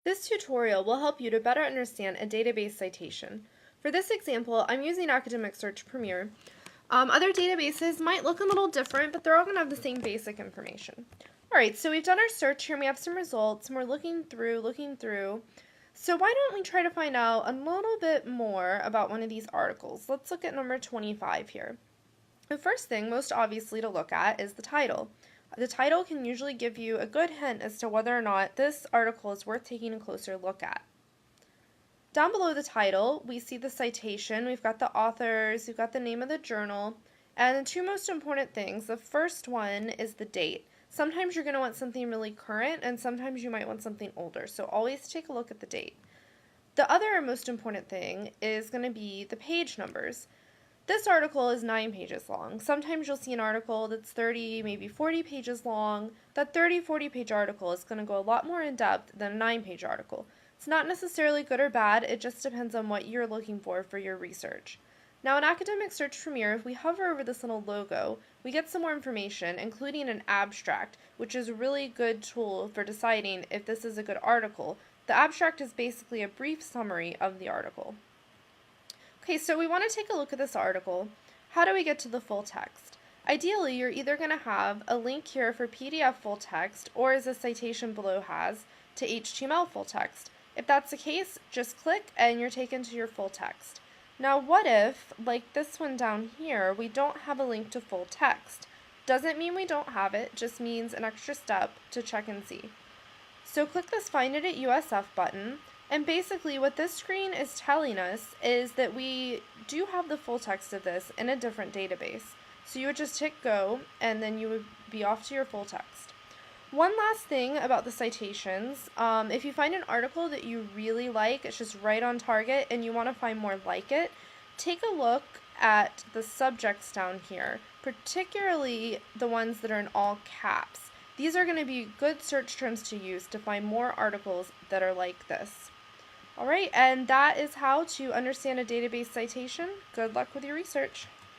This tutorial will help you to better understand a database citation. For this example, I'm using Academic Search Premier. Other databases might look a little different, but they're all going to have the same basic information. Alright, so we've done our search here and we have some results and we're looking through. So why don't we try to find out a little bit more about one of these articles? Let's look at number 25 here. The first thing, most obviously, to look at is the title. The title can usually give you a good hint as to whether or not this article is worth taking a closer look at. Down below the title, we see the citation, we've got the authors, we've got the name of the journal, and the two most important things. The first one is the date. Sometimes you're going to want something really current, and sometimes you might want something older, so always take a look at the date. The other most important thing is going to be the page numbers. This article is 9 pages long. Sometimes you'll see an article that's 30, maybe 40 pages long. That 30, 40-page article is going to go a lot more in depth than a 9-page article. It's not necessarily good or bad, it just depends on what you're looking for your research. Now in Academic Search Premier, if we hover over this little logo, we get some more information, including an abstract, which is a really good tool for deciding if this is a good article. The abstract is basically a brief summary of the article. Okay, so we want to take a look at this article. How do we get to the full text? Ideally, you're either going to have a link here for PDF full text, or as the citation below has, to HTML full text. If that's the case, just click and you're taken to your full text. Now what if, like this one down here, we don't have a link to full text? Doesn't mean we don't have it, just means an extra step to check and see. So click this Find It at USF button. And basically what this screen is telling us is that we do have the full text of this in a different database. So you would just hit go and then you would be off to your full text. One last thing about the citations, if you find an article that you really like, it's just right on target and you want to find more like it, take a look at the subjects down here, particularly the ones that are in all caps. These are going to be good search terms to use to find more articles that are like this. Alright, and that is how to understand a database citation. Good luck with your research.